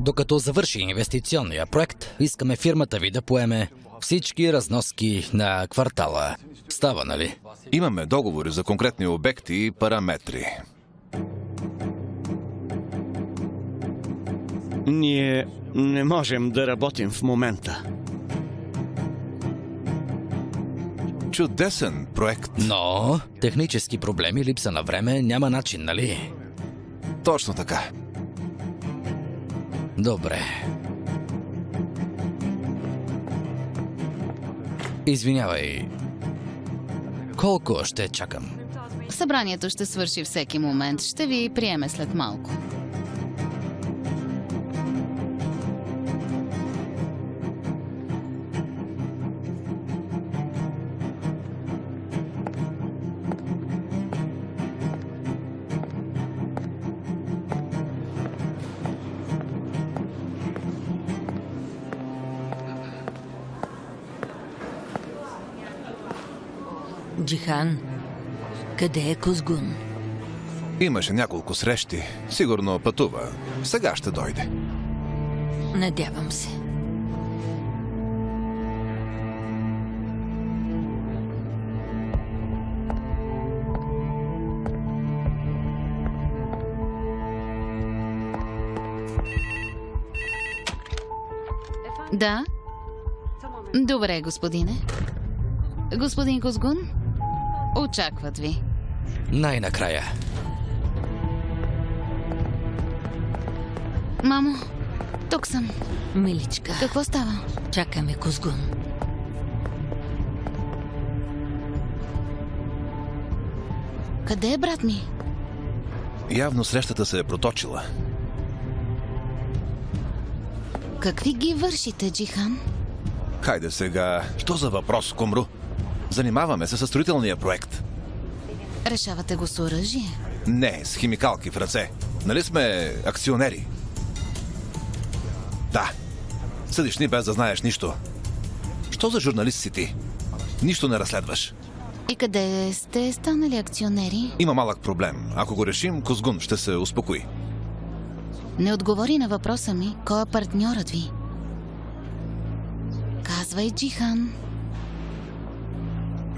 Докато завърши инвестиционния проект, искаме фирмата ви да поеме всички разноски на квартала. Става, нали? Имаме договори за конкретни обекти и параметри. Ние не можем да работим в момента. Чудесен проект. Но технически проблеми, липса на време, няма начин, нали? Точно така. Добре. Извинявай. Колко ще чакам? Събранието ще свърши всеки момент. Ще ви приеме след малко. Джихан, къде е Кузгун? Имаше няколко срещи. Сигурно пътува. Сега ще дойде. Надявам се. Да? Добре, господине. Господин Кузгун, очакват ви. Най-накрая. Мамо, тук съм. Миличка, Какво става? чакаме Кузгун. Къде е брат ми? Явно срещата се е проточила. Какви ги вършите, Джихан? Хайде сега. Що за въпрос, Кумру? Занимаваме се със строителния проект. Решавате го с оръжие? Не, с химикалки в ръце. Нали сме акционери? Да. Съдиш ни без да знаеш нищо. Що за журналист си ти? Нищо не разследваш. И къде сте станали акционери? Има малък проблем. Ако го решим, Кузгун ще се успокои. Не отговори на въпроса ми, кой е партньорът ви. Казвай, Джихан.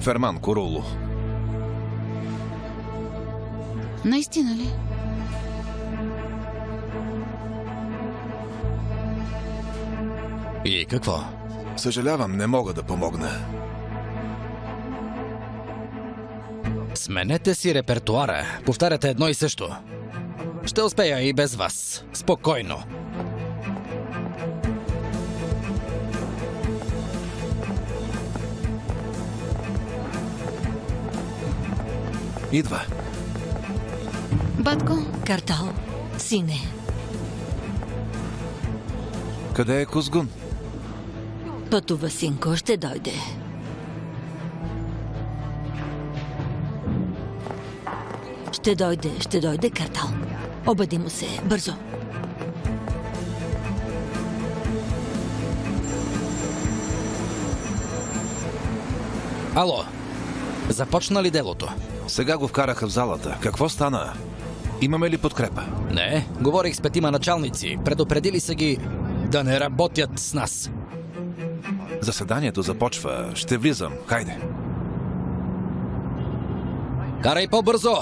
Ферман Курулу. Наистина ли? И какво? Съжалявам, не мога да помогна. Сменете си репертуара. Повтаряте едно и също. Ще успея и без вас. Спокойно. Идва. Батко, Картал, сине, Къде е Кузгун? пътува синко, ще дойде. Ще дойде Картал. Обади му се, бързо. Ало, започна ли делото? Сега го вкараха в залата. Какво стана? Имаме ли подкрепа? Не, говорих с 5 началници. Предупредили са ги да не работят с нас. Заседанието започва. Ще влизам. Хайде. Карай по-бързо!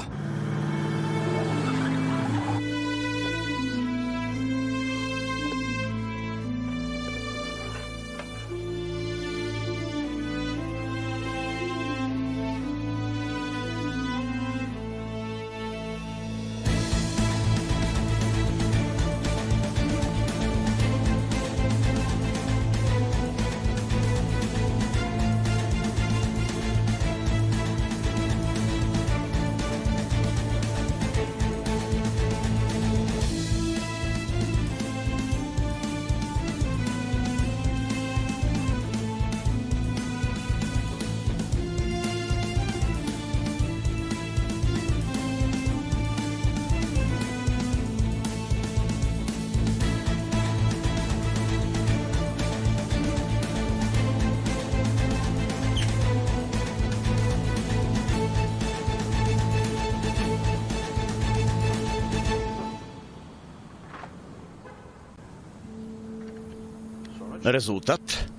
Резултат?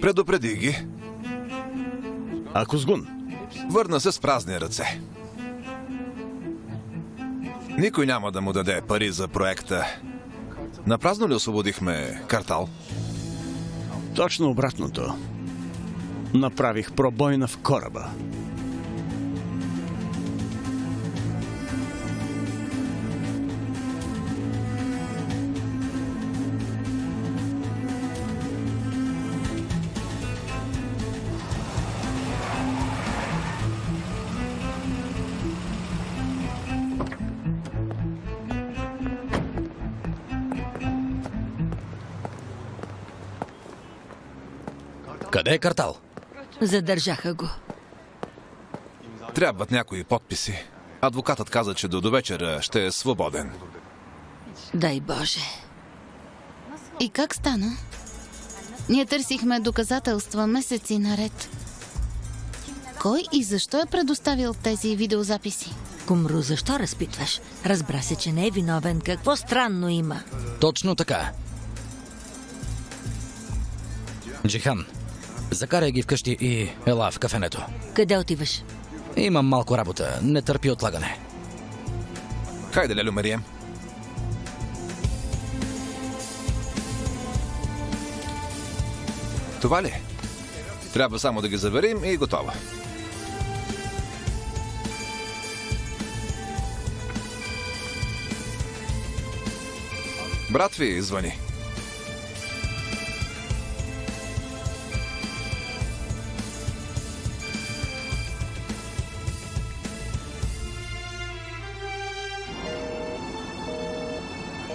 Предупреди ги. А Кузгун? Върна се с празни ръце. Никой няма да му даде пари за проекта. Напразно ли освободихме Картал? Точно обратното. Направих пробойна в кораба. Къде е Картал? Задържаха го. Трябват някои подписи. Адвокатът каза, че до вечера ще е свободен. Дай Боже. И как стана? Ние търсихме доказателства месеци наред. Кой и защо е предоставил тези видеозаписи? Кумру, защо разпитваш? Разбра се, че не е виновен. Какво странно има? Точно така. Джихан, закарай ги вкъщи и ела в кафенето. Къде отиваш? Имам малко работа, не търпи отлагане. Хайде, Лелю Марием. Това ли? Трябва само да ги заверим и готово. Брат ви звъни.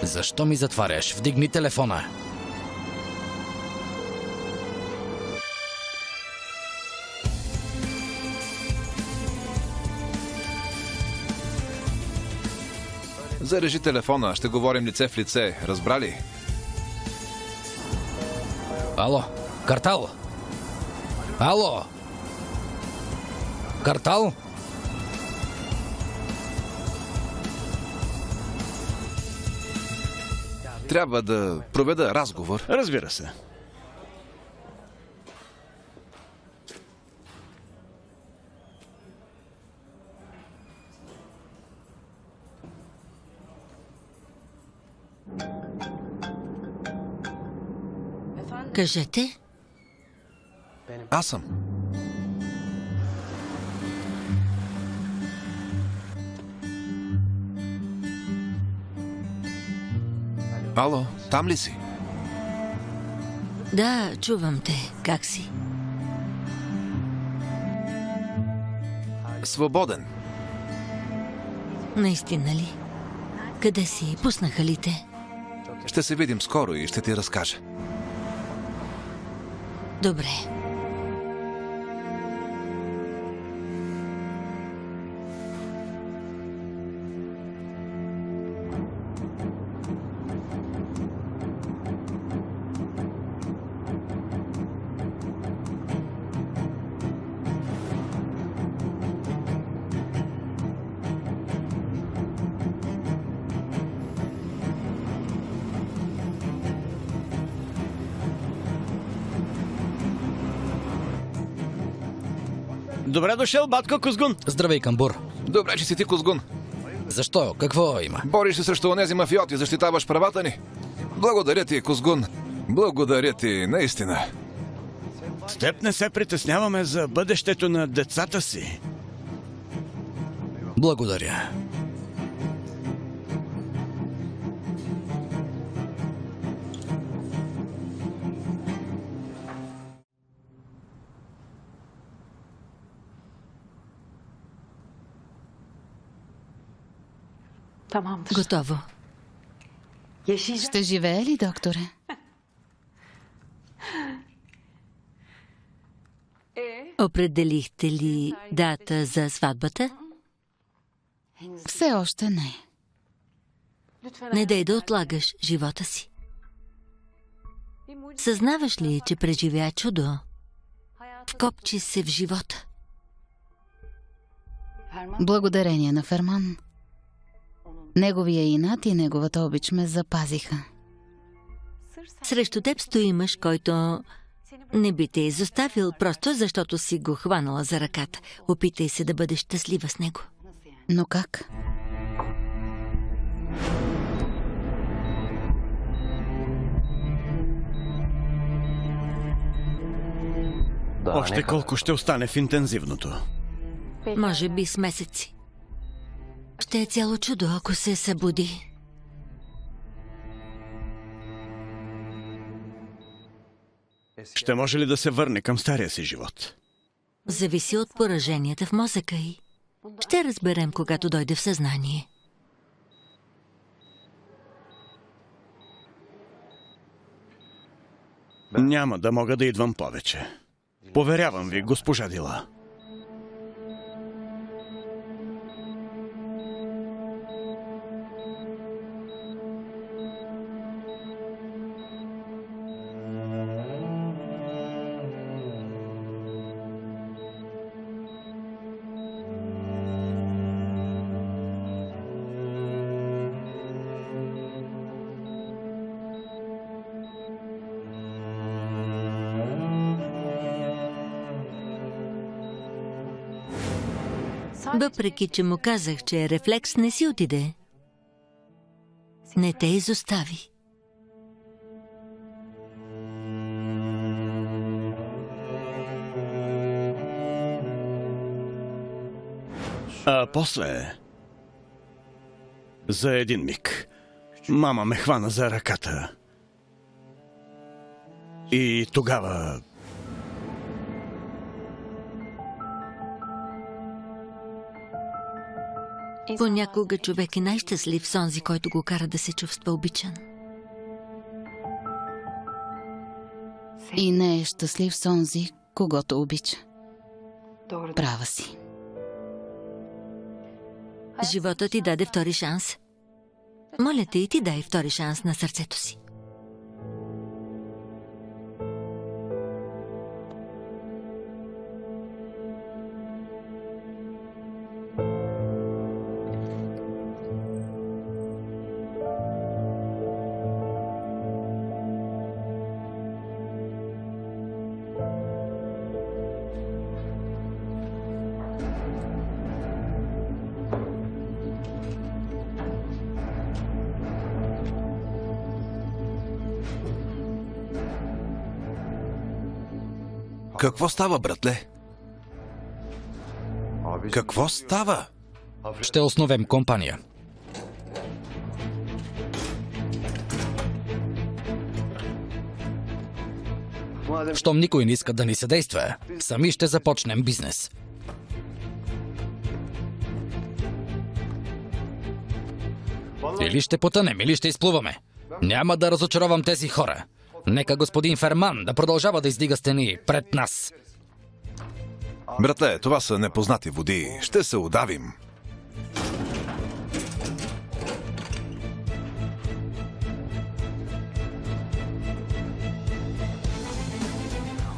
Защо ми затваряш? Вдигни телефона. Зарежи телефона, ще говорим лице в лице. Разбрали? Ало, Картал? Ало? Картал? Трябва да проведа разговор. Разбира се. Кажете. Аз съм. Ало, там ли си? Да, чувам те. Как си? Свободен. Наистина ли? Къде си? Пуснаха ли те? Ще се видим скоро и ще ти разкажа. Добре. Добре дошъл, батко Кузгун. Здравей, Камбур. Добре, че си ти, Кузгун. Защо? Какво има? Бориш се срещу онези мафиоти, защитаваш правата ни. Благодаря ти, Кузгун. Благодаря ти, наистина. С теб не се притесняваме за бъдещето на децата си. Благодаря. Tamamdır. Готово. Yaşayacak. Ще живее ли, докторе? Определихте ли дата за сватбата? Все още не. Не дай да отлагаш живота си. Съзнаваш ли, че преживя чудо? Вкопчи се в живота. Благодарение на Ферман. Неговия инат и неговата обич ме запазиха. Срещу теб стои мъж, който не би те изоставил, просто защото си го хванала за ръката. Опитай се да бъдеш щастлива с него. Но как? Още колко ще остане в интензивното? Може би с месеци. Ще е цяло чудо, ако се събуди. Ще може ли да се върне към стария си живот? Зависи от пораженията в мозъка й. Ще разберем, когато дойде в съзнание. Няма да мога да идвам повече. Поверявам ви, госпожа Дила. Въпреки, че му казах, че е рефлекс, не си отиде. Не те изостави. А после... За един миг. Мама ме хвана за ръката. И тогава... Понякога човек е най-щастлив с онзи, който го кара да се чувства обичан. И не е щастлив с онзи, когото обича. Права си. Животът ти даде втори шанс. Моля те, и ти дай втори шанс на сърцето си. Какво става, братле? Какво става? Ще основем компания. Щом никой не иска да ни съдейства, сами ще започнем бизнес. Или ще потънем, или ще изплуваме. Няма да разочаровам тези хора. Нека господин Ферман да продължава да издига стени пред нас. Братле, това са непознати води. Ще се удавим.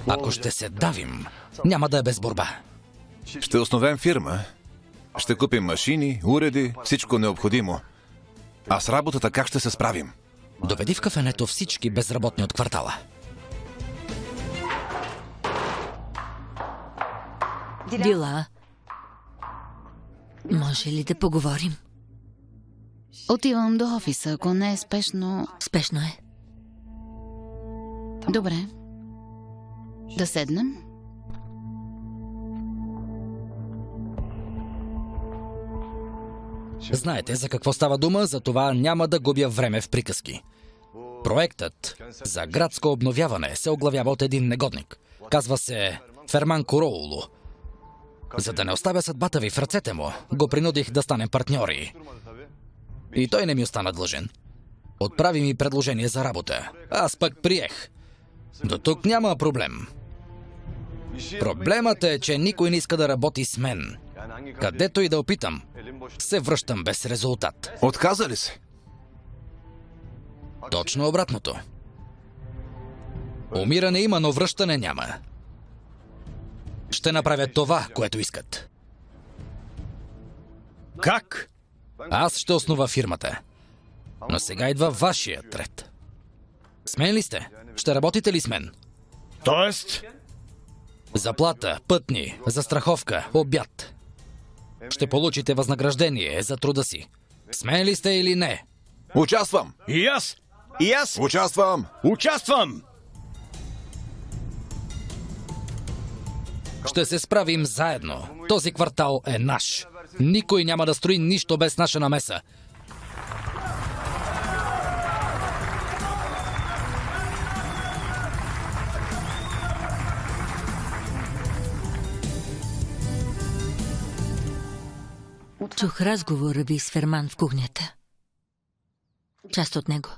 Ако ще се давим, няма да е без борба. Ще основем фирма. Ще купим машини, уреди, всичко необходимо. А с работата как ще се справим? Доведи в кафенето всички безработни от квартала. Дила, може ли да поговорим? Отивам до офиса, ако не е спешно. Спешно е. Добре. Да седнем? Знаете за какво става дума, за това няма да губя време в приказки. Проектът за градско обновяване се оглавява от един негодник. Казва се Ферман Куроулу. За да не оставя съдбата ви в ръцете му, го принудих да станем партньори. И той не ми остана длъжен. Отправи ми предложение за работа. Аз пък приех. До тук няма проблем. Проблемът е, че никой не иска да работи с мен. Където и да опитам, се връщам без резултат. Отказа ли се? Точно обратното. Умиране има, но връщане няма. Ще направя това, което искат. Как? Аз ще основа фирмата. Но сега идва вашият ред. С мен ли сте? Ще работите ли с мен? Тоест, Заплата, пътни, застраховка, обяд. Ще получите възнаграждение за труда си. С мен ли сте или не? Участвам! и аз! И аз! Участвам! Участвам! Ще се справим заедно. Този квартал е наш. Никой няма да строи нищо без наша намеса. Чух разговора ви с Ферман в кухнята. Част от него.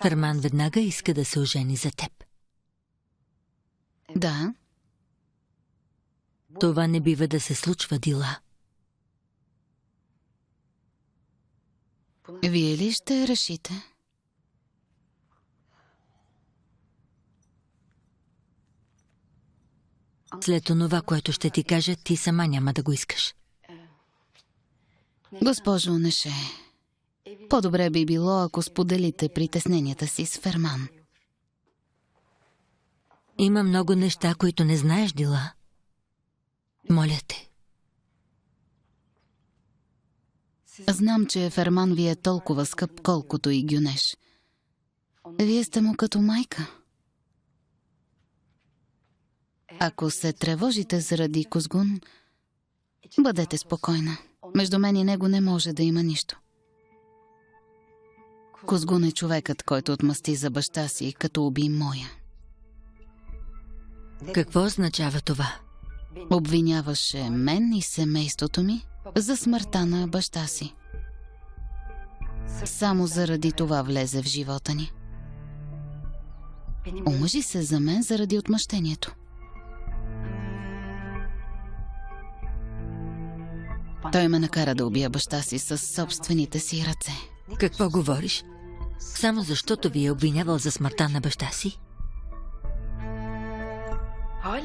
Ферман веднага иска да се ожени за теб. Да, Това не бива да се случва, Дила. вие ли ще решите? След онова, което ще ти кажа, ти сама няма да го искаш. Госпожо Неше, по-добре би било, ако споделите притесненията си с Ферман. Има много неща, които не знаеш, Дила. Моля те. Знам, че Ферман ви е толкова скъп, колкото и Гюнеш. Вие сте му като майка. Ако се тревожите заради Кузгун, бъдете спокойна. Между мен и него не може да има нищо. Кузгун е човекът, който отмъсти за баща си, като уби моя. Какво означава това? Обвиняваше мен и семейството ми за смъртта на баща си. Само заради това влезе в живота ни. Омъжи се за мен заради отмъщението. Той ме накара да убия баща си със собствените си ръце. Какво говориш? Само защото ви е обвинявал за смъртта на баща си?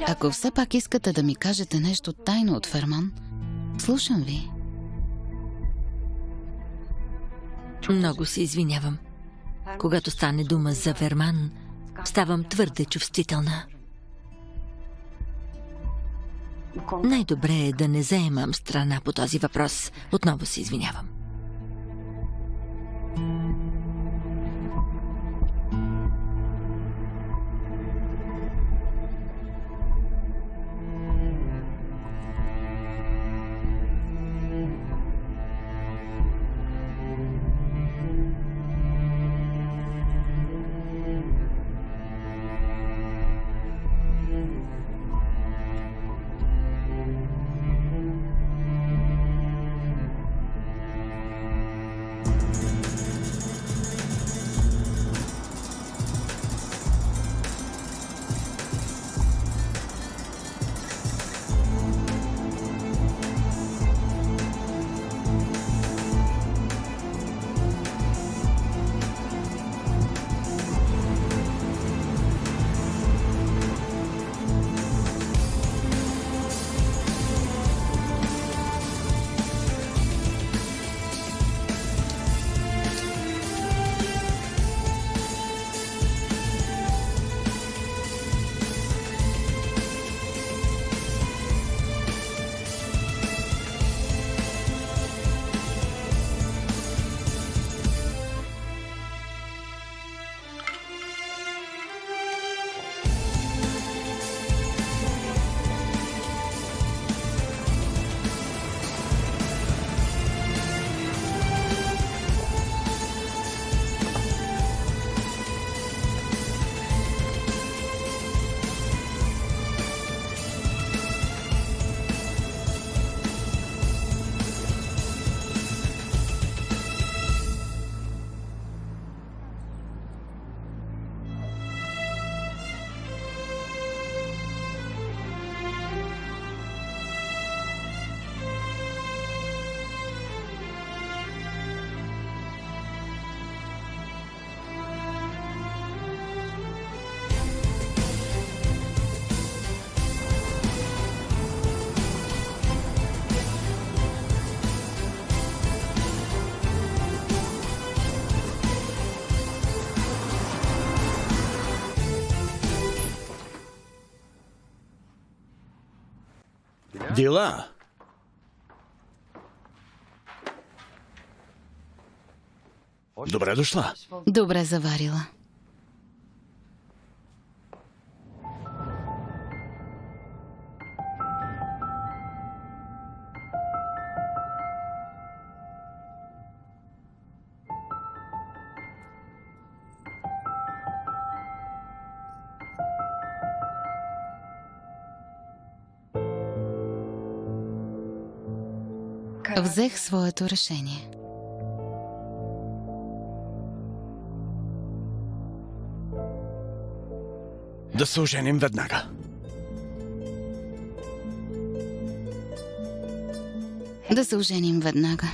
Ако все пак искате да ми кажете нещо тайно от Ферман, слушам ви. Много се извинявам. Когато стане дума за Ферман, ставам твърде чувствителна. Най-добре е да не заемам страна по този въпрос. Отново се извинявам. Дила. Добре дошла. Добре заварила. Взех своето решение. Да се оженим веднага. Да се оженим веднага.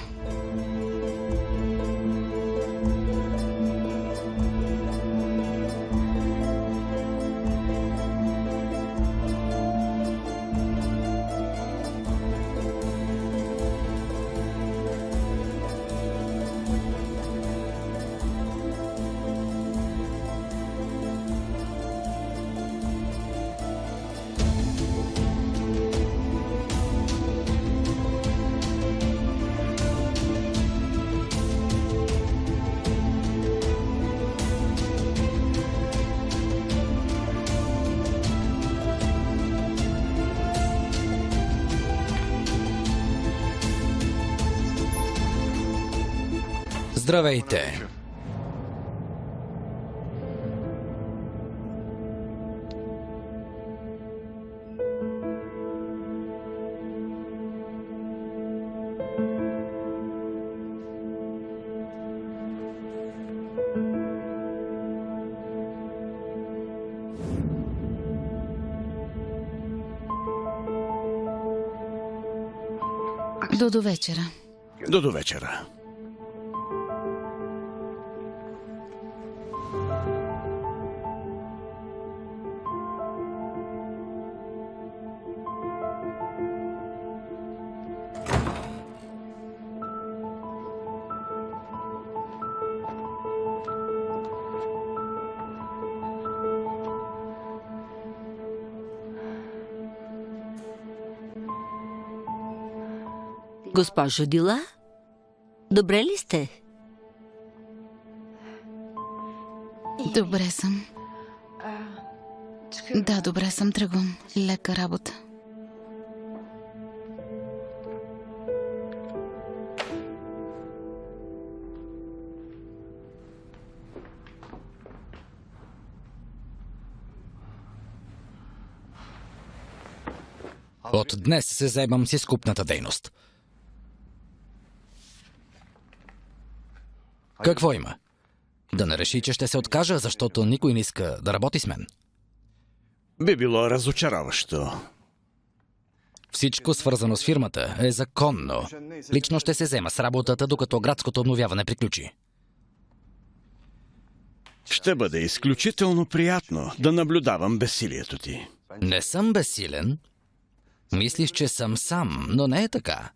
Здравейте! До довечера. До довечера. Госпожо Дила, добре ли сте? Добре съм. Да, добре съм. Тръгвам. Лека работа. От днес се заемам с изкупната дейност. Какво има? Да не реши, че ще се откажа, защото никой не иска да работи с мен. Би било разочароващо. Всичко свързано с фирмата е законно. Лично ще се взема с работата, докато градското обновяване приключи. Ще бъде изключително приятно да наблюдавам безсилието ти. Не съм безсилен. Мислиш, че съм сам, но не е така.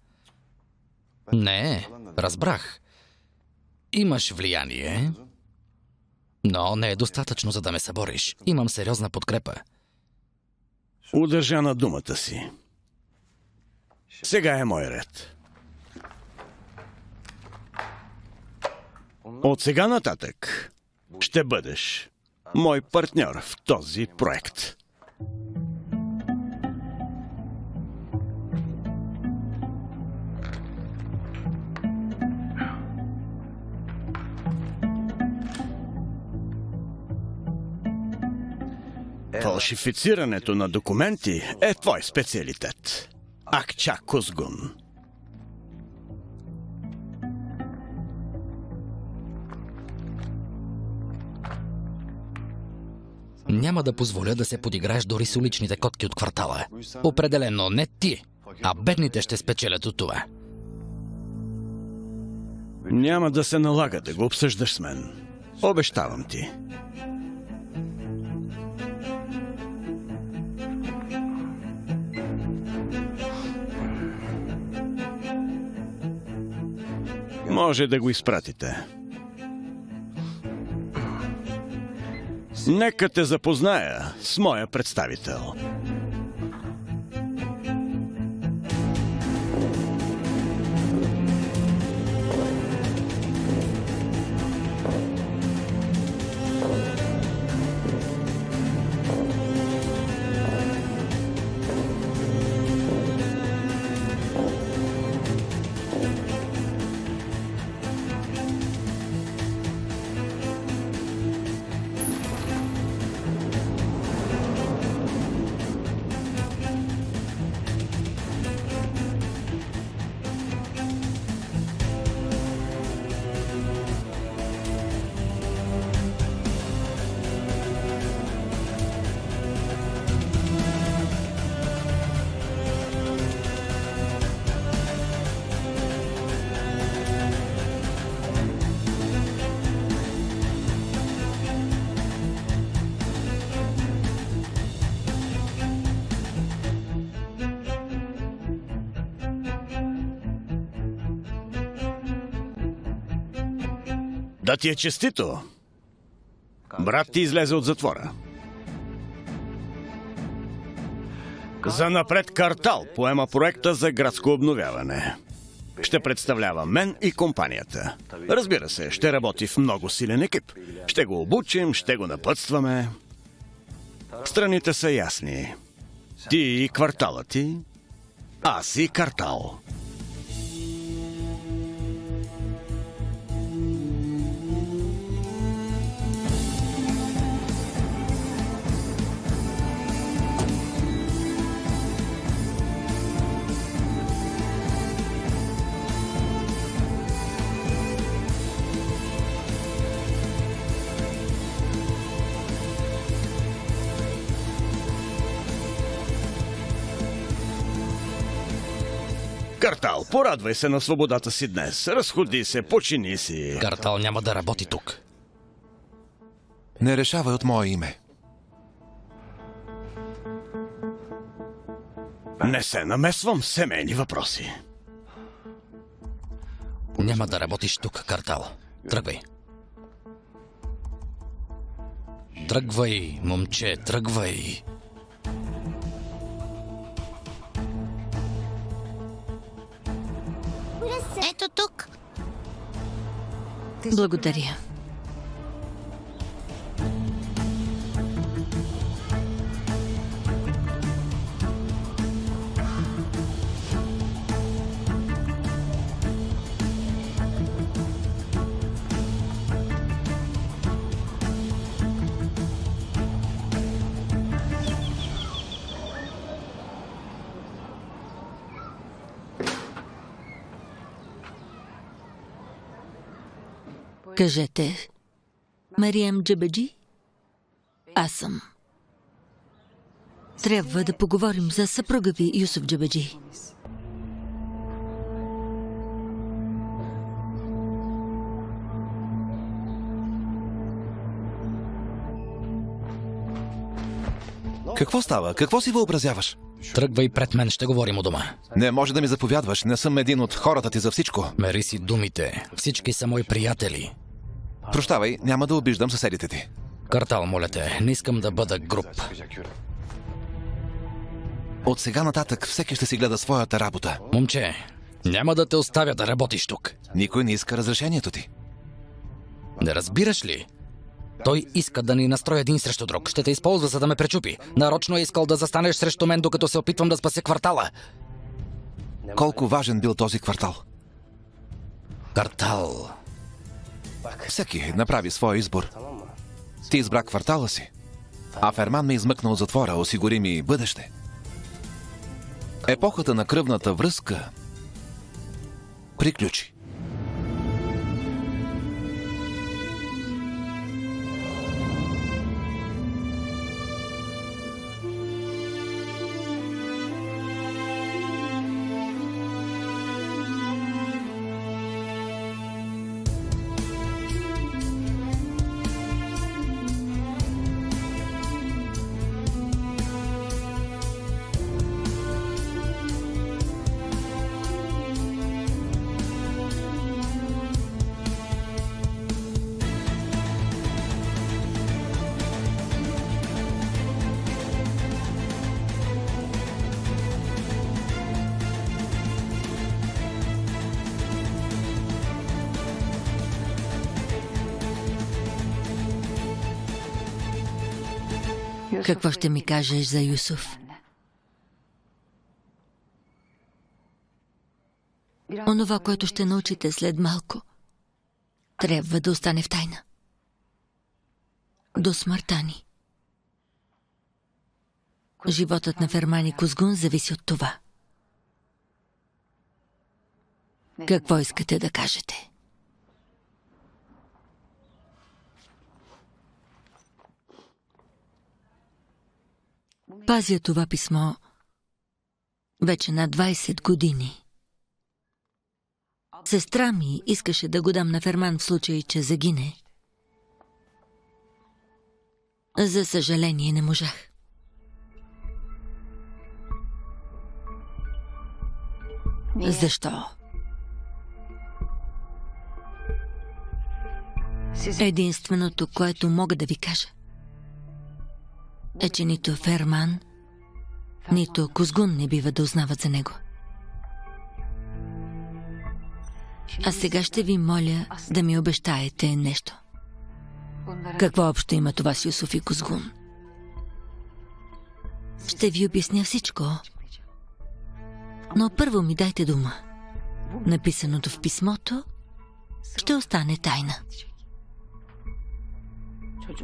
Не, разбрах. Имаш влияние, но не е достатъчно, за да ме събориш. Имам сериозна подкрепа. Удържа на думата си. Сега е мой ред. От сега нататък ще бъдеш мой партньор в този проект. Фалшифицирането на документи е твой специалитет. Акча Кузгун. Няма да позволя да се подиграеш дори с уличните котки от квартала. Определено не ти, а бедните ще спечелят от това. Няма да се налага да го обсъждаш с мен. Обещавам ти. Може да го изпратите. Нека те запозная с моя представител. Да ти е честито. Брат ти излезе от затвора. Занапред Картал поема проекта за градско обновяване. Ще представлява мен и компанията. Разбира се, ще работи в много силен екип. Ще го обучим, ще го напътстваме. Страните са ясни. Ти и квартала ти, аз и Картал. Картал, порадвай се на свободата си днес. Разходи се, почини си. Картал няма да работи тук. Не решавай от мое име. Не се намесвам в семейни въпроси. Няма да работиш тук, Картал. Тръгвай. Тръгвай, момче, тръгвай. Ето тук. Благодаря. Кажете, Мариам Джебеджи? Аз съм. Трябва да поговорим за съпруга ви, Юсуф Джебеджи. Какво става? Какво си въобразяваш? Тръгвай пред мен, ще говорим у дома. Не може да ми заповядваш. Не съм един от хората ти за всичко. Мери си думите. Всички са мои приятели. Прощавай, няма да обиждам съседите ти. Картал, моля те, не искам да бъда груб. От сега нататък всеки ще си гледа своята работа. Момче, няма да те оставя да работиш тук. Никой не иска разрешението ти. Не разбираш ли? Той иска да ни настрои един срещу друг. Ще те използва, за да ме пречупи. Нарочно е искал да застанеш срещу мен, докато се опитвам да спася квартала. Колко важен бил този квартал? Картал. Всеки направи своя избор. Ти избра квартала си. А Ферман ме измъкна от затвора, осигури ми бъдеще. Епохата на кръвната връзка приключи. Какво ще ми кажеш за Юсуф? Онова, което ще научите след малко, трябва да остане в тайна. До смъртта ни. Животът на Ферман и Кузгун зависи от това. Какво искате да кажете? Пазя това писмо вече на 20 години. Сестра ми искаше да го дам на Ферман в случай, че загине. За съжаление, не можах. Защо? Единственото, което мога да ви кажа, е, че нито Ферман, нито Кузгун не бива да узнават за него. А сега ще ви моля да ми обещаете нещо. Какво общо има това с Юсуф и Кузгун? Ще ви обясня всичко. Но първо ми дайте дума. Написаното в писмото ще остане тайна.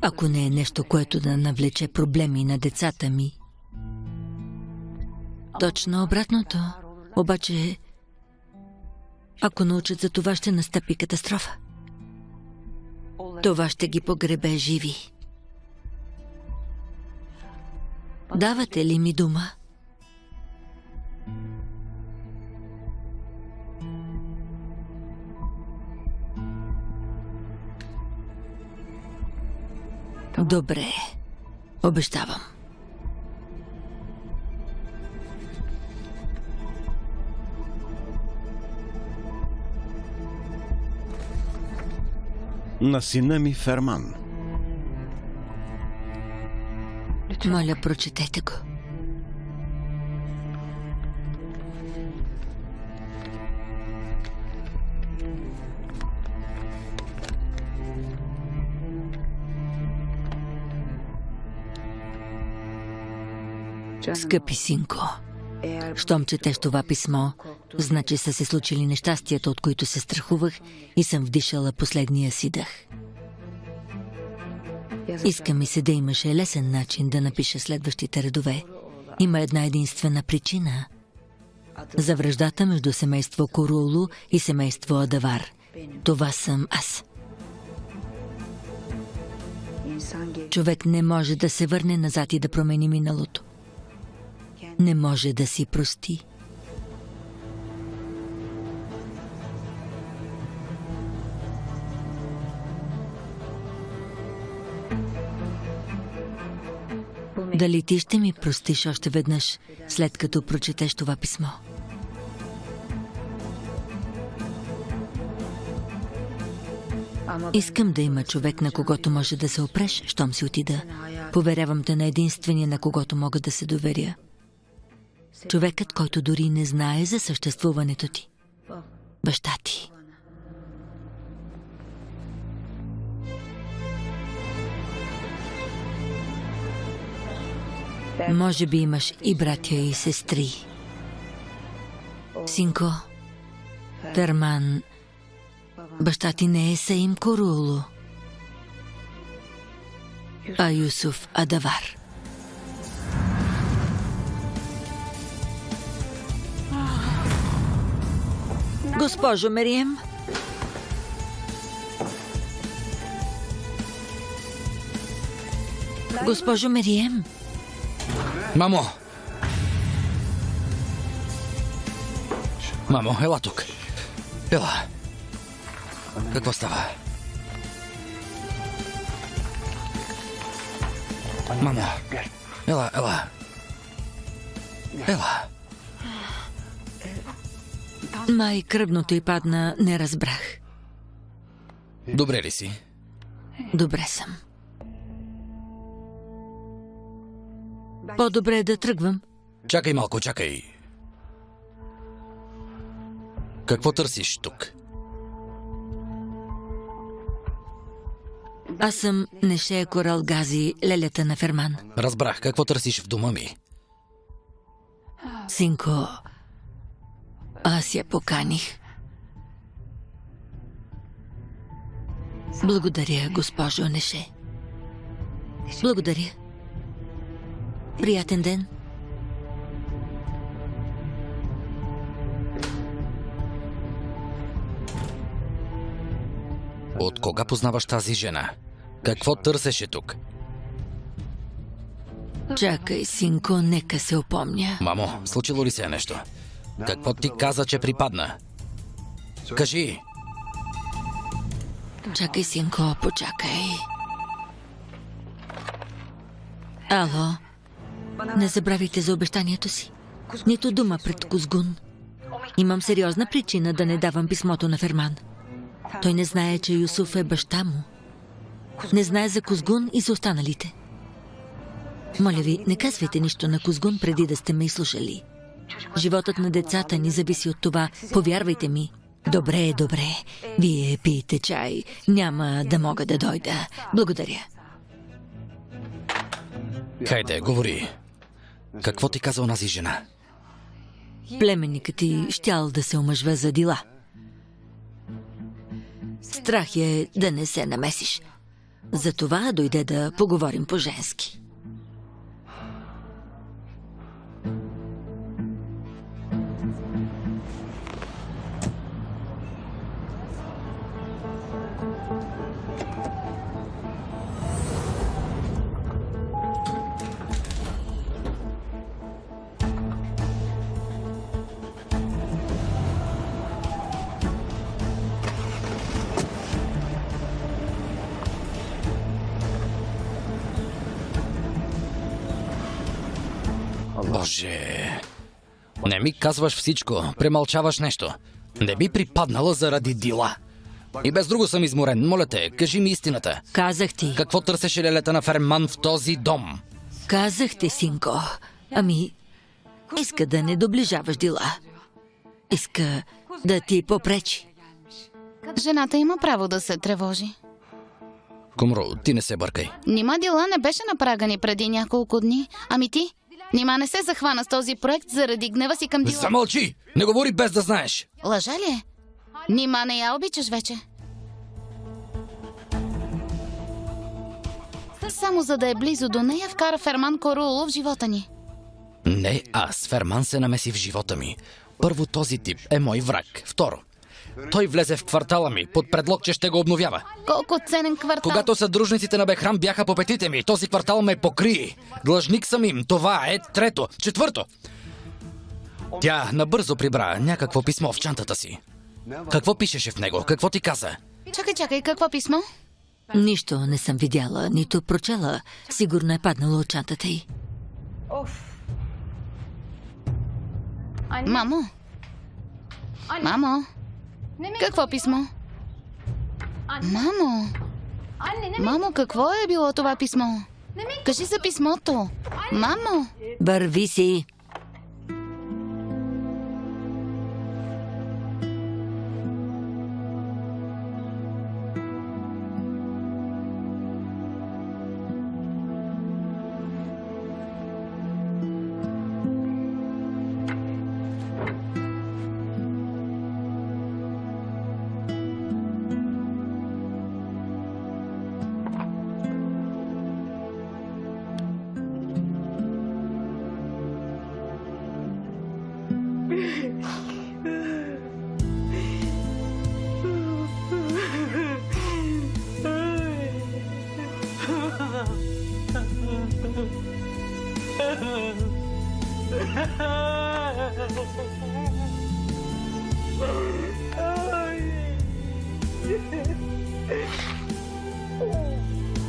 Ако не е нещо, което да навлече проблеми на децата ми. Точно обратното. Обаче, ако научат за това, ще настъпи катастрофа. Това ще ги погребе живи. Давате ли ми дума? Добре. Обещавам. На сина ми Ферман. Моля, прочетете го. Скъпи синко, щом четеш това писмо, значи са се случили нещастията, от които се страхувах и съм вдишала последния си дъх. Иска ми се да имаше лесен начин да напиша следващите редове. Има една единствена причина за враждата между семейство Курулу и семейство Адавар. Това съм аз. Човек не може да се върне назад и да промени миналото. Не може да си прости. Дали ти ще ми простиш още веднъж, след като прочетеш това писмо? Искам да има човек, на когото може да се опреш, щом си отида. Поверявам те на единствения, на когото мога да се доверя. Човекът, който дори не знае за съществуването ти. Баща ти. Може би имаш и братя и сестри. Синко, Ферман, баща ти не е Саим Курулу, а Юсуф Адавар. Госпожо Мерием. Госпожо Мерием. Мамо! Мамо, ела тук. Ела. Какво става? Мамо, ела. Ела. Май кръвното й падна, не разбрах. Добре ли си? Добре съм. По-добре е да тръгвам. Чакай малко, чакай. Какво търсиш тук? Аз съм Неше Корал Гази, лелята на Ферман. Разбрах, какво търсиш в дома ми? Синко, аз я поканих. Благодаря, госпожо Неше. Благодаря. Приятен ден. От кога познаваш тази жена? Какво търсеше тук? Чакай, синко, нека се опомня. Мамо, случило ли се е нещо? Какво ти каза, че припадна? Кажи! Чакай, синко, почакай. Ало, не забравяйте за обещанието си. Нито дума пред Кузгун. Имам сериозна причина да не давам писмото на Ферман. Той не знае, че Юсуф е баща му. Не знае за Кузгун и за останалите. Моля ви, не казвайте нищо на Кузгун преди да сте ме изслушали. Животът на децата ни зависи от това. Повярвайте ми. Добре, добре. Вие пиете чай. Няма да мога да дойда. Благодаря. Хайде, говори. Какво ти каза онази жена? Племенникът ти щял да се омъжва за дела. Страх е да не се намесиш. Затова дойде да поговорим по-женски. Боже... Не ми казваш всичко, премълчаваш нещо. Не би припаднала заради дела. И без друго съм изморен. Моля те, кажи ми истината. Казах ти. Какво търсеше лелята на Ферман в този дом? Казах ти, синко. Ами, иска да не доближаваш дела. Иска да ти попречи. Жената има право да се тревожи. Кумро, ти не се бъркай. Нима дела не беше на прага ни преди няколко дни? Ами ти? Нима не се захвана с този проект заради гнева си към Дила? Замълчи! Не говори без да знаеш! Лъжа ли е? Нима не я обичаш вече? Само за да е близо до нея, вкара Ферман Коруло в живота ни. Не аз. Ферман се намеси в живота ми. Първо, този тип е мой враг. Второ, той влезе в квартала ми под предлог, че ще го обновява. Колко ценен квартал. Когато съдружниците на Бехрам бяха по петите ми, този квартал ме покри. Длъжник съм им. Това е трето. Четвърто. Тя набързо прибра някакво писмо в чантата си. Какво пишеше в него? Какво ти каза? Чакай, какво писмо? Нищо не съм видяла, нито прочела. Сигурно е паднало от чантата й. Мамо? Мамо? Какво писмо? Мамо? Мамо, какво е било това писмо? Кажи за писмото. Мамо? Върви си.